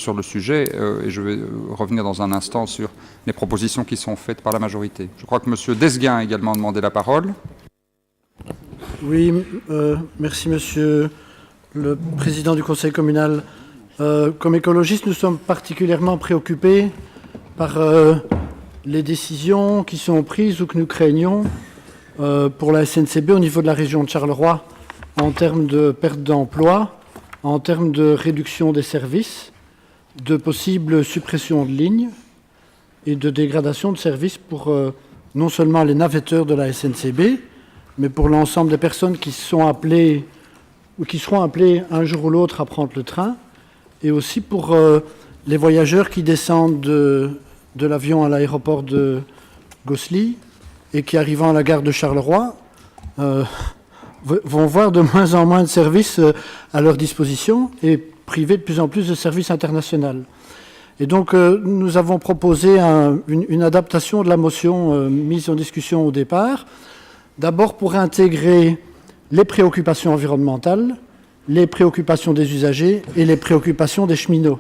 sur le sujet et je vais revenir dans un instant sur les propositions qui sont faites par la majorité. Je crois que M. Desguin a également demandé la parole. Oui, merci Monsieur le Président du Conseil communal. Comme écologistes, nous sommes particulièrement préoccupés par les décisions qui sont prises ou que nous craignons pour la SNCB au niveau de la région de Charleroi en termes de perte d'emploi, en termes de réduction des services, de possibles suppressions de lignes et de dégradation de services pour non seulement les navetteurs de la SNCB, mais pour l'ensemble des personnes qui sont appelées ou qui seront appelées un jour ou l'autre à prendre le train, et aussi pour les voyageurs qui descendent de l'avion à l'aéroport de Gosselies et qui, arrivant à la gare de Charleroi, vont voir de moins en moins de services à leur disposition et privés de plus en plus de services internationaux. Et donc, nous avons proposé une adaptation de la motion mise en discussion au départ, d'abord pour intégrer les préoccupations environnementales, les préoccupations des usagers et les préoccupations des cheminots.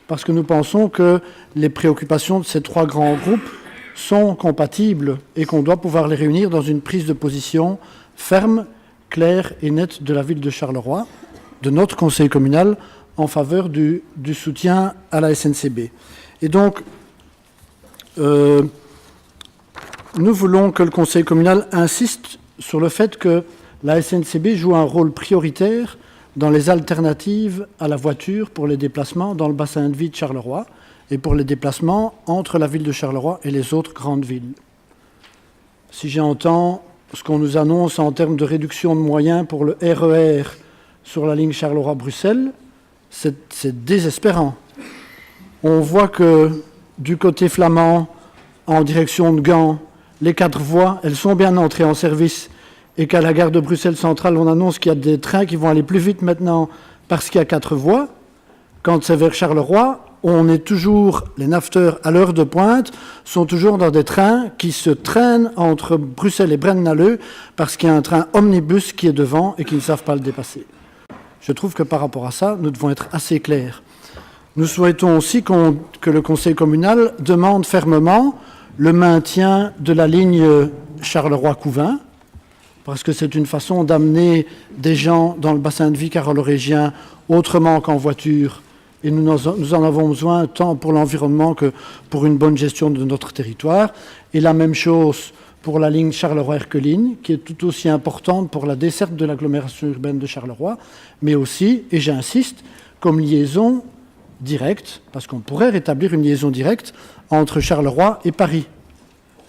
Parce que nous pensons que les préoccupations de ces trois grands groupes sont compatibles et qu'on doit pouvoir les réunir dans une prise de position ferme, claire et nette de la ville de Charleroi, de notre conseil communal, en faveur du soutien à la SNCB. Et donc, nous voulons que le conseil communal insiste sur le fait que la SNCB joue un rôle prioritaire dans les alternatives à la voiture pour les déplacements dans le bassin de vie de Charleroi et pour les déplacements entre la ville de Charleroi et les autres grandes villes. Si j'entends ce qu'on nous annonce en termes de réduction de moyens pour le RER sur la ligne Charleroi-Bruxelles, c'est désespérant. On voit que du côté flamand, en direction de Gand, les 4 voies, elles sont bien entrées en service et qu'à la gare de Bruxelles Centrale, on annonce qu'il y a des trains qui vont aller plus vite maintenant parce qu'il y a 4 voies. Quand c'est vers Charleroi, on est toujours, les naveteurs à l'heure de pointe sont toujours dans des trains qui se traînent entre Bruxelles et Braine-l'Alleud parce qu'il y a un train omnibus qui est devant et qui ne savent pas le dépasser. Je trouve que par rapport à ça, nous devons être assez clairs. Nous souhaitons aussi que le conseil communal demande fermement le maintien de la ligne Charleroi-Couvain, parce que c'est une façon d'amener des gens dans le bassin de vie carolo-régien autrement qu'en voiture. Et nous en avons besoin tant pour l'environnement que pour une bonne gestion de notre territoire. Et la même chose pour la ligne Charleroi-Erqueline, qui est tout aussi importante pour la desserte de l'agglomération urbaine de Charleroi, mais aussi, et j'insiste, comme liaison directe, parce qu'on pourrait rétablir une liaison directe entre Charleroi et Paris.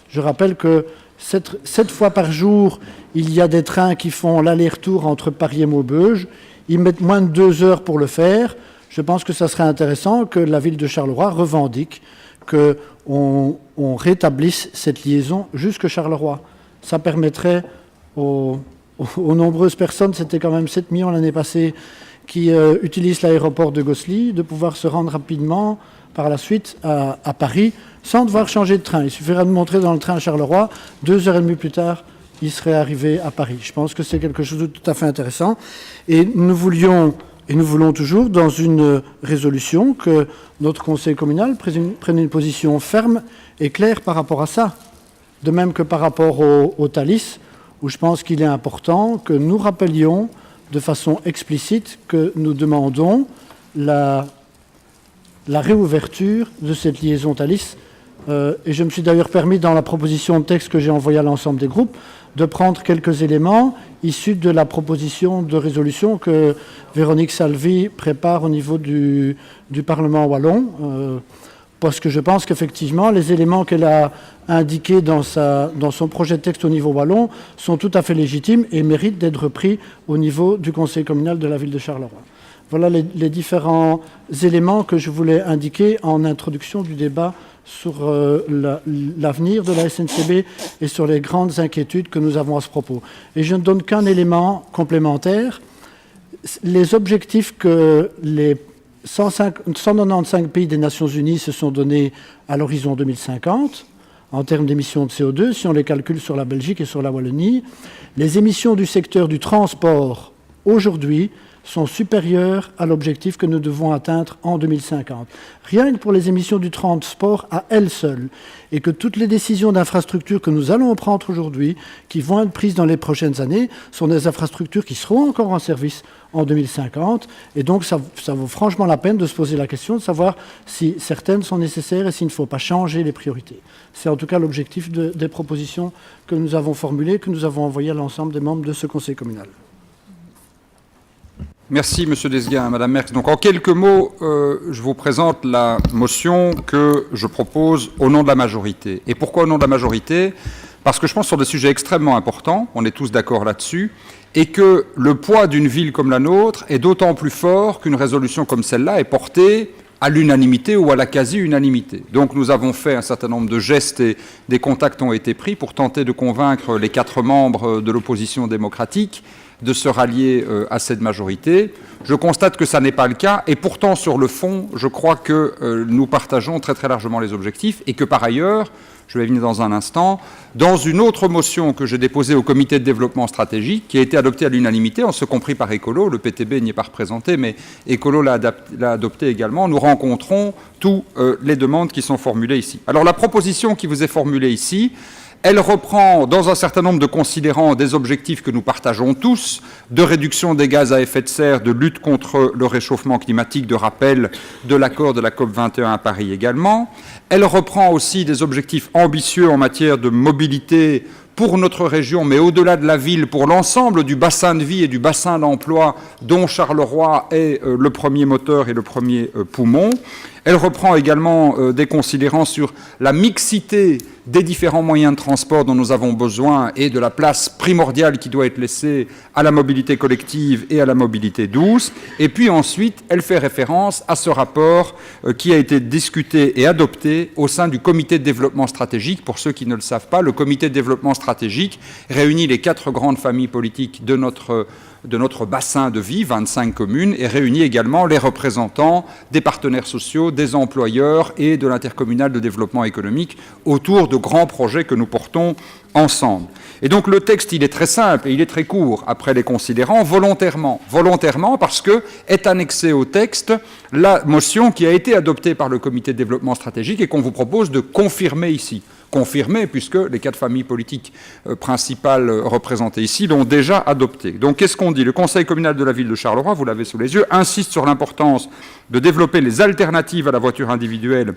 Je rappelle que 7 fois par jour, il y a des trains qui font l'aller-retour entre Paris et Maubeuge. Ils mettent moins de 2 heures pour le faire. Je pense que ça serait intéressant que la ville de Charleroi revendique qu'on rétablisse cette liaison jusque Charleroi. Ça permettrait aux nombreuses personnes, c'était quand même 7 millions l'année passée, qui utilisent l'aéroport de Gosselies, de pouvoir se rendre rapidement par la suite à Paris sans devoir changer de train. Il suffirait de monter dans le train à Charleroi, 2h30 plus tard, il serait arrivé à Paris. Je pense que c'est quelque chose de tout à fait intéressant. Et nous voulons toujours, dans une résolution, que notre conseil communal prenne une position ferme et claire par rapport à ça. De même que par rapport au Thalys, où je pense qu'il est important que nous rappelions de façon explicite que nous demandons la réouverture de cette liaison Thalys. Et je me suis d'ailleurs permis, dans la proposition de texte que j'ai envoyée à l'ensemble des groupes, de prendre quelques éléments issus de la proposition de résolution que Véronique Salvi prépare au niveau du Parlement wallon, parce que je pense qu'effectivement, les éléments qu'elle a indiqués dans son projet de texte au niveau wallon sont tout à fait légitimes et méritent d'être repris au niveau du conseil communal de la ville de Charleroi. Voilà les différents éléments que je voulais indiquer en introduction du débat sur l'avenir de la SNCB et sur les grandes inquiétudes que nous avons à ce propos. Et je ne donne qu'un élément complémentaire. Les objectifs que les 195 pays des Nations Unies se sont donnés à l'horizon 2050, en termes d'émissions de CO2, si on les calcule sur la Belgique et sur la Wallonie, les émissions du secteur du transport, aujourd'hui, sont supérieures à l'objectif que nous devons atteindre en 2050. Rien que pour les émissions du transport à elles seules, et que toutes les décisions d'infrastructure que nous allons prendre aujourd'hui, qui vont être prises dans les prochaines années, sont des infrastructures qui seront encore en service en 2050. Et donc, ça vaut franchement la peine de se poser la question de savoir si certaines sont nécessaires et s'il ne faut pas changer les priorités. C'est en tout cas l'objectif des propositions que nous avons formulées, que nous avons envoyées à l'ensemble des membres de ce conseil communal. Merci, Monsieur Desguin. Madame Merckx. Donc, en quelques mots, je vous présente la motion que je propose au nom de la majorité. Et pourquoi au nom de la majorité? Parce que je pense que ce sont des sujets extrêmement importants, on est tous d'accord là-dessus, et que le poids d'une ville comme la nôtre est d'autant plus fort qu'une résolution comme celle-là est portée à l'unanimité ou à la quasi-unanimité. Donc nous avons fait un certain nombre de gestes et des contacts ont été pris pour tenter de convaincre les 4 membres de l'opposition démocratique de se rallier à cette majorité. Je constate que ça n'est pas le cas, et pourtant, sur le fond, je crois que nous partageons très très largement les objectifs, et que par ailleurs, je vais venir dans un instant, dans une autre motion que j'ai déposée au comité de développement stratégique, qui a été adoptée à l'unanimité, en ce compris par Écolo, le PTB n'y est pas représenté, mais Écolo l'a adoptée également, nous rencontrons toutes les demandes qui sont formulées ici. Alors la proposition qui vous est formulée ici, elle reprend dans un certain nombre de considérants des objectifs que nous partageons tous, de réduction des gaz à effet de serre, de lutte contre le réchauffement climatique, de rappel de l'accord de la COP21 à Paris également. Elle reprend aussi des objectifs ambitieux en matière de mobilité pour notre région, mais au-delà de la ville, pour l'ensemble du bassin de vie et du bassin d'emploi dont Charleroi est le premier moteur et le premier poumon. Elle reprend également des considérants sur la mixité des différents moyens de transport dont nous avons besoin et de la place primordiale qui doit être laissée à la mobilité collective et à la mobilité douce. Et puis ensuite, elle fait référence à ce rapport qui a été discuté et adopté au sein du comité de développement stratégique. Pour ceux qui ne le savent pas, le comité de développement stratégique réunit les 4 grandes familles politiques de notre bassin de vie, 25 communes, et réunit également les représentants des partenaires sociaux, des employeurs et de l'intercommunal de développement économique autour de grands projets que nous portons ensemble. Et donc le texte, il est très simple et il est très court après les considérants, volontairement parce que est annexée au texte la motion qui a été adoptée par le comité de développement stratégique et qu'on vous propose de confirmer ici. Confirmé, puisque les 4 familles politiques principales représentées ici l'ont déjà adopté. Donc, qu'est-ce qu'on dit? Le Conseil communal de la ville de Charleroi, vous l'avez sous les yeux, insiste sur l'importance de développer les alternatives à la voiture individuelle,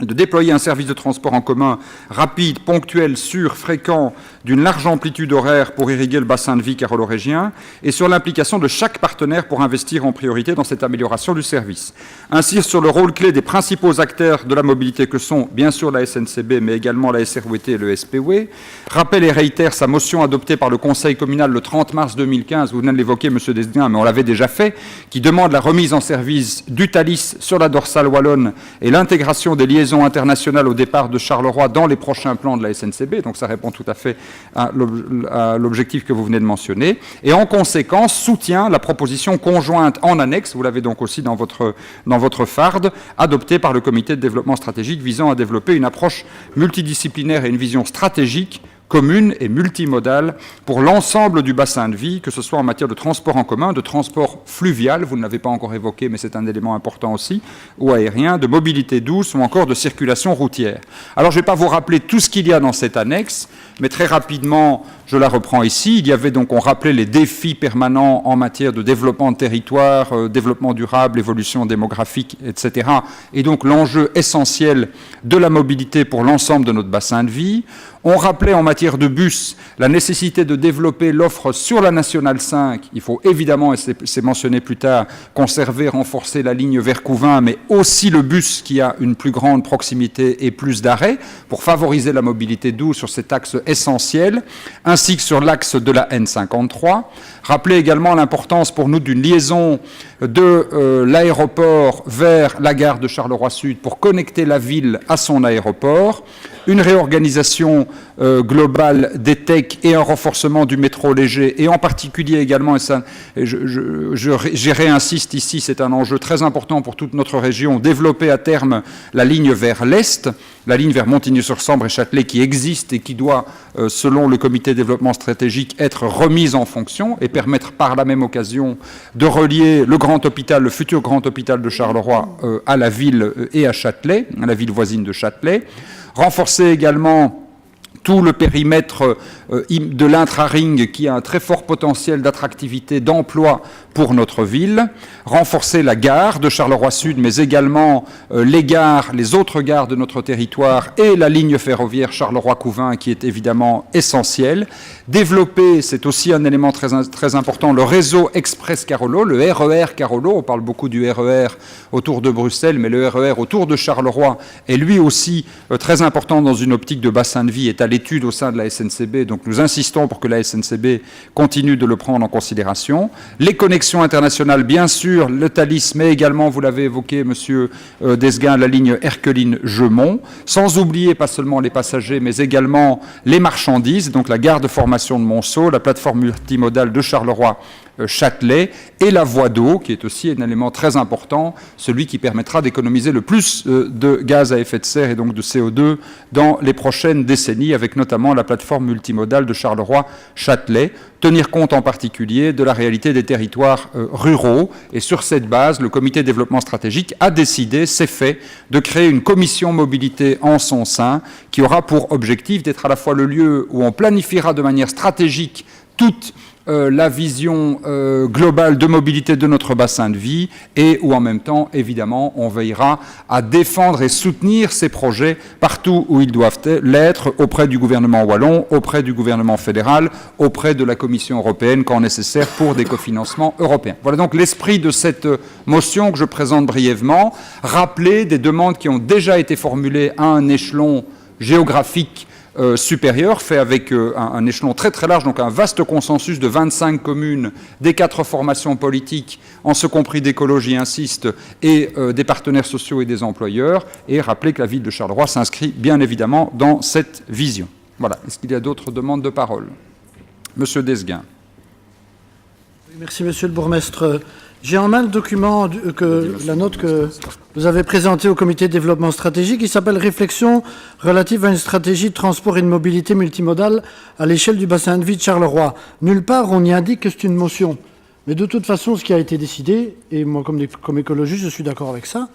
de déployer un service de transport en commun rapide, ponctuel, sûr, fréquent, d'une large amplitude horaire pour irriguer le bassin de vie carolo-régien, et sur l'implication de chaque partenaire pour investir en priorité dans cette amélioration du service. Insiste sur le rôle clé des principaux acteurs de la mobilité que sont bien sûr la SNCB, mais également la SROT et le SPW. Rappelle et réitère sa motion adoptée par le Conseil communal le 30 mars 2015, vous venez de l'évoquer, M. Desguin, mais on l'avait déjà fait, qui demande la remise en service du Thalys sur la dorsale wallonne et l'intégration des liaisons internationales au départ de Charleroi dans les prochains plans de la SNCB, donc ça répond tout à fait à l'objectif que vous venez de mentionner, et en conséquence soutient la proposition conjointe en annexe, vous l'avez donc aussi dans votre FARD, adoptée par le comité de développement stratégique visant à développer une approche multidisciplinaire et une vision stratégique commune et multimodale pour l'ensemble du bassin de vie, que ce soit en matière de transport en commun, de transport fluvial, vous ne l'avez pas encore évoqué, mais c'est un élément important aussi, ou aérien, de mobilité douce ou encore de circulation routière. Alors, je ne vais pas vous rappeler tout ce qu'il y a dans cette annexe, mais très rapidement, je la reprends ici. Il y avait donc, on rappelait les défis permanents en matière de développement de territoire, développement durable, évolution démographique, etc. Et donc, l'enjeu essentiel de la mobilité pour l'ensemble de notre bassin de vie. On rappelait en matière de bus la nécessité de développer l'offre sur la Nationale 5. Il faut évidemment, et c'est mentionné plus tard, conserver, renforcer la ligne vers Couvain, mais aussi le bus qui a une plus grande proximité et plus d'arrêts pour favoriser la mobilité douce sur cet axe essentiel, ainsi que sur l'axe de la N53. Rappeler également l'importance pour nous d'une liaison de l'aéroport vers la gare de Charleroi-Sud pour connecter la ville à son aéroport, une réorganisation globale des TEC et un renforcement du métro léger, et en particulier également, et ça, j'y réinsiste ici, c'est un enjeu très important pour toute notre région, développer à terme la ligne vers l'Est, la ligne vers Montigny-sur-Sambre et Châtelet qui existe et qui doit, selon le comité de développement stratégique, être remise en fonction et permettre par la même occasion de relier le grand hôpital, le futur grand hôpital de Charleroi à la ville et à Châtelet, à la ville voisine de Châtelet. Renforcer également tout le périmètre de l'intra-ring qui a un très fort potentiel d'attractivité, d'emploi pour notre ville, renforcer la gare de Charleroi-Sud, mais également les autres gares de notre territoire et la ligne ferroviaire Charleroi-Couvain qui est évidemment essentielle. Développer, c'est aussi un élément très important, le réseau Express Carolo, le RER Carolo. On parle beaucoup du RER autour de Bruxelles, mais le RER autour de Charleroi est lui aussi très important dans une optique de bassin de vie, est à l'étude au sein de la SNCB, donc nous insistons pour que la SNCB continue de le prendre en considération. Les connexions internationales, bien sûr, le Thalys, mais également, vous l'avez évoqué, Monsieur Desguin, la ligne Erqueline-Jeumont, sans oublier pas seulement les passagers, mais également les marchandises, donc la gare de formation de Monceau, la plateforme multimodale de Charleroi, Châtelet, et la voie d'eau, qui est aussi un élément très important, celui qui permettra d'économiser le plus de gaz à effet de serre et donc de CO2 dans les prochaines décennies, avec notamment la plateforme multimodale de Charleroi-Châtelet, tenir compte en particulier de la réalité des territoires ruraux. Et sur cette base, le comité de développement stratégique a décidé, c'est fait, de créer une commission mobilité en son sein, qui aura pour objectif d'être à la fois le lieu où on planifiera de manière stratégique toute la vision globale de mobilité de notre bassin de vie et où en même temps, évidemment, on veillera à défendre et soutenir ces projets partout où ils doivent l'être, auprès du gouvernement wallon, auprès du gouvernement fédéral, auprès de la Commission européenne quand nécessaire pour des cofinancements européens. Voilà donc l'esprit de cette motion que je présente brièvement. Rappeler des demandes qui ont déjà été formulées à un échelon géographique supérieur, fait avec un échelon très très large, donc un vaste consensus de 25 communes, des 4 formations politiques, en ce compris d'écologie, insiste, et des partenaires sociaux et des employeurs, et rappeler que la ville de Charleroi s'inscrit bien évidemment dans cette vision. Voilà. Est-ce qu'il y a d'autres demandes de parole? Monsieur Desguin. Merci, Monsieur le bourgmestre. J'ai en main le document, la note que vous avez présentée au comité de développement stratégique, qui s'appelle « Réflexion relative à une stratégie de transport et de mobilité multimodale à l'échelle du bassin de vie de Charleroi ». Nulle part, on y indique que c'est une motion. Mais de toute façon, ce qui a été décidé, et moi, comme écologiste, je suis d'accord avec ça,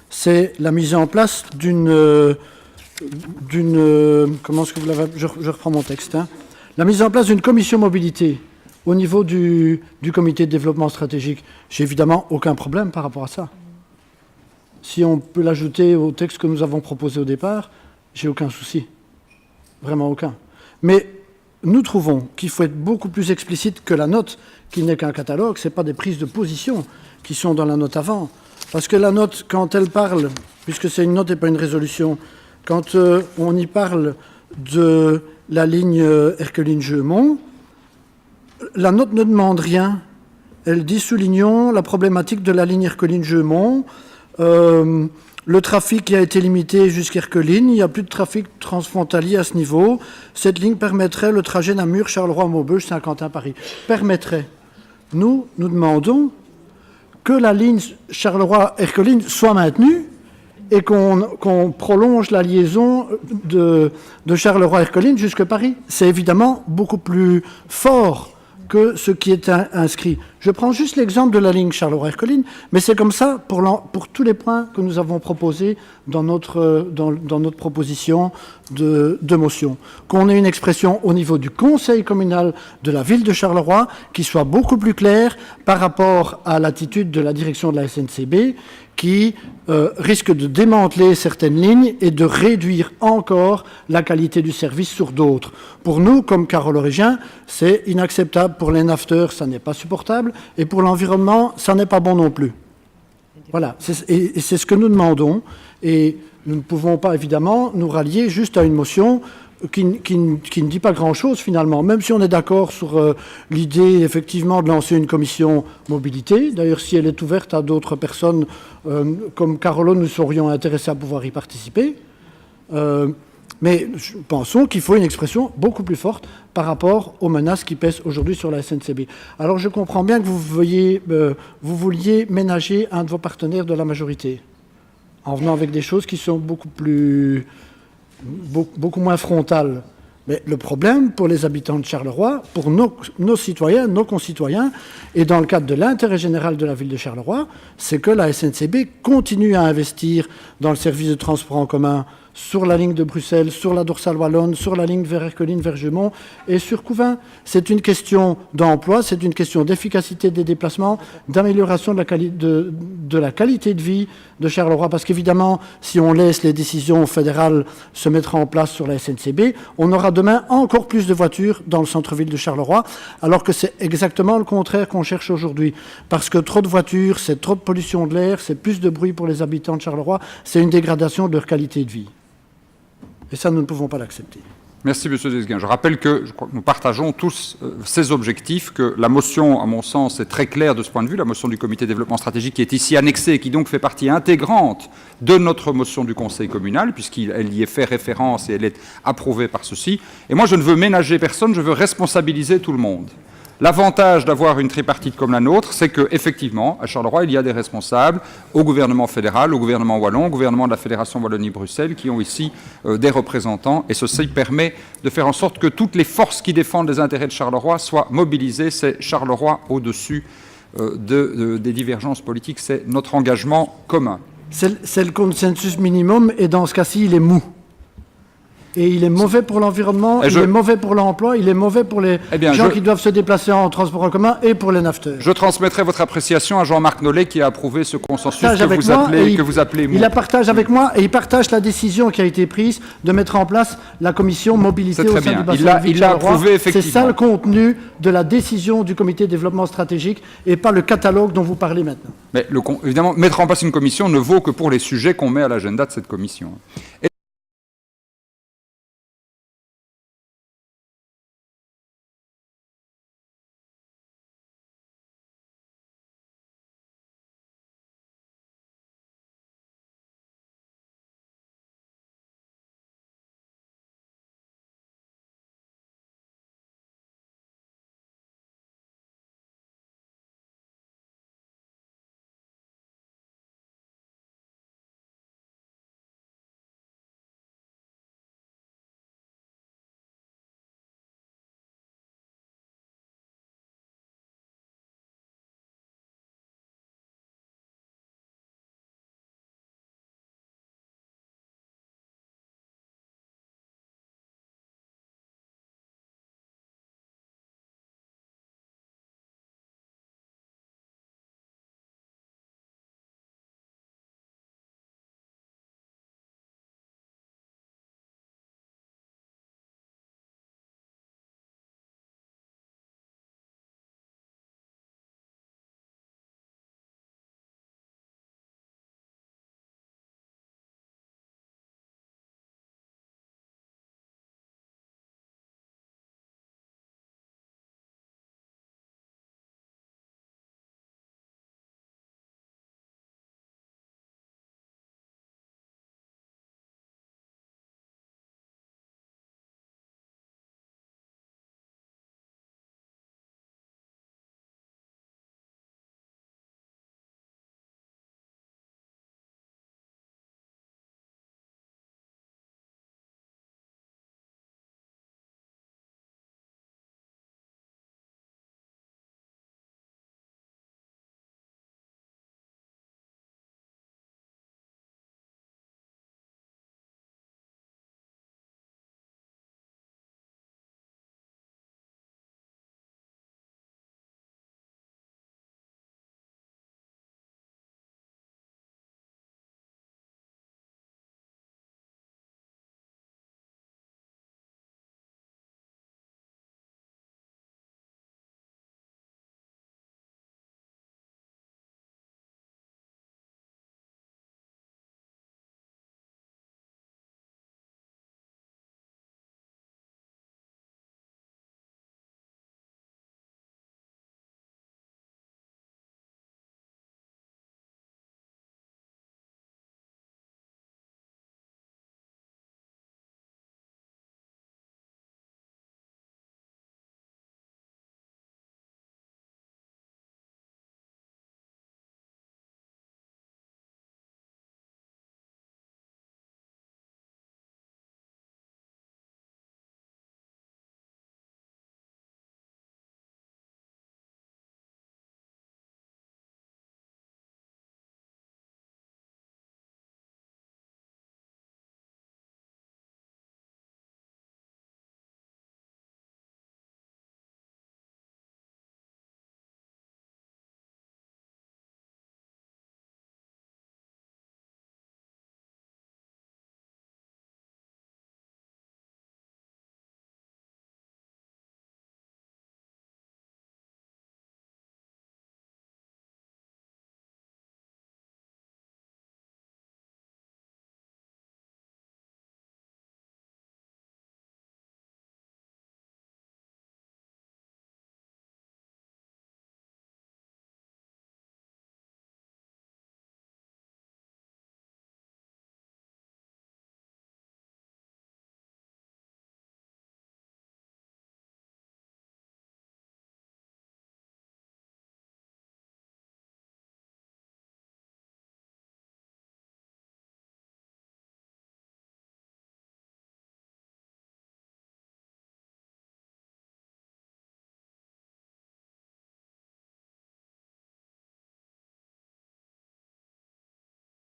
c'est la mise en place d'une comment est-ce que vous l'avez... Je reprends mon texte. Hein. La mise en place d'une commission mobilité au niveau du comité de développement stratégique. J'ai évidemment aucun problème par rapport à ça. Si on peut l'ajouter au texte que nous avons proposé au départ, j'ai aucun souci. Vraiment aucun. Mais nous trouvons qu'il faut être beaucoup plus explicite que la note, qui n'est qu'un catalogue, ce n'est pas des prises de position qui sont dans la note avant. Parce que la note, quand elle parle, puisque c'est une note et pas une résolution, quand on y parle de la ligne Erqueline-Jeumont, la note ne demande rien. Elle dit, soulignons la problématique de la ligne Erqueline-Jeumont. Le trafic a été limité jusqu'à Erqueline. Il n'y a plus de trafic transfrontalier à ce niveau. Cette ligne permettrait le trajet Namur, Charleroi, Maubeuge, Saint-Quentin-Paris. Permettrait. Nous demandons que la ligne Charleroi-Erqueline soit maintenue et qu'on prolonge la liaison de Charleroi-Erqueline jusqu'à Paris. C'est évidemment beaucoup plus fort que ce qui est inscrit. Je prends juste l'exemple de la ligne Charleroi-Erqueline, mais c'est comme ça pour tous les points que nous avons proposés dans notre proposition de motion. Qu'on ait une expression au niveau du conseil communal de la ville de Charleroi qui soit beaucoup plus claire par rapport à l'attitude de la direction de la SNCB qui risque de démanteler certaines lignes et de réduire encore la qualité du service sur d'autres. Pour nous, comme carolorégiens, c'est inacceptable. Pour les nafteurs, ça n'est pas supportable. Et pour l'environnement, ça n'est pas bon non plus. Voilà. Et c'est ce que nous demandons. Et nous ne pouvons pas, évidemment, nous rallier juste à une motion qui ne dit pas grand-chose finalement, même si on est d'accord sur l'idée effectivement de lancer une commission mobilité. D'ailleurs, si elle est ouverte à d'autres personnes comme Carolo, nous serions intéressés à pouvoir y participer. Mais pensons qu'il faut une expression beaucoup plus forte par rapport aux menaces qui pèsent aujourd'hui sur la SNCB. Alors je comprends bien que vous vouliez ménager un de vos partenaires de la majorité, en venant avec des choses qui sont beaucoup moins frontales. Mais le problème pour les habitants de Charleroi, pour nos citoyens, nos concitoyens, et dans le cadre de l'intérêt général de la ville de Charleroi, c'est que la SNCB continue à investir dans le service de transport en commun sur la ligne de Bruxelles, sur la dorsale wallonne, sur la ligne vers Erqueline, vers Gemont et sur Couvin. C'est une question d'emploi, c'est une question d'efficacité des déplacements, d'amélioration de la qualité de vie de Charleroi. Parce qu'évidemment, si on laisse les décisions fédérales se mettre en place sur la SNCB, on aura demain encore plus de voitures dans le centre-ville de Charleroi, alors que c'est exactement le contraire qu'on cherche aujourd'hui. Parce que trop de voitures, c'est trop de pollution de l'air, c'est plus de bruit pour les habitants de Charleroi, c'est une dégradation de leur qualité de vie. Et ça, nous ne pouvons pas l'accepter. Merci, M. Desguin. Je rappelle que je crois que nous partageons tous ces objectifs, que la motion, à mon sens, est très claire de ce point de vue, la motion du comité de développement stratégique qui est ici annexée et qui donc fait partie intégrante de notre motion du Conseil communal, puisqu'elle y est fait référence et elle est approuvée par ceci. Et moi, je ne veux ménager personne, je veux responsabiliser tout le monde. L'avantage d'avoir une tripartite comme la nôtre, c'est qu'effectivement, à Charleroi, il y a des responsables au gouvernement fédéral, au gouvernement wallon, au gouvernement de la Fédération Wallonie-Bruxelles, qui ont ici des représentants. Et ceci permet de faire en sorte que toutes les forces qui défendent les intérêts de Charleroi soient mobilisées. C'est Charleroi au-dessus des divergences politiques. C'est notre engagement commun. C'est le consensus minimum, et dans ce cas-ci, il est mou. Et il est mauvais pour l'environnement, il est mauvais pour l'emploi, il est mauvais pour les gens qui doivent se déplacer en transport en commun et pour les nafteurs. Je transmettrai votre appréciation à Jean-Marc Nollet qui a approuvé ce consensus que vous appelez mou. Il la partage avec moi et il partage la décision qui a été prise de mettre en place la commission mobilité au sein du bassin de vie de Charleroi. C'est ça le contenu de la décision du comité de développement stratégique et pas le catalogue dont vous parlez maintenant. Mais évidemment, mettre en place une commission ne vaut que pour les sujets qu'on met à l'agenda de cette commission.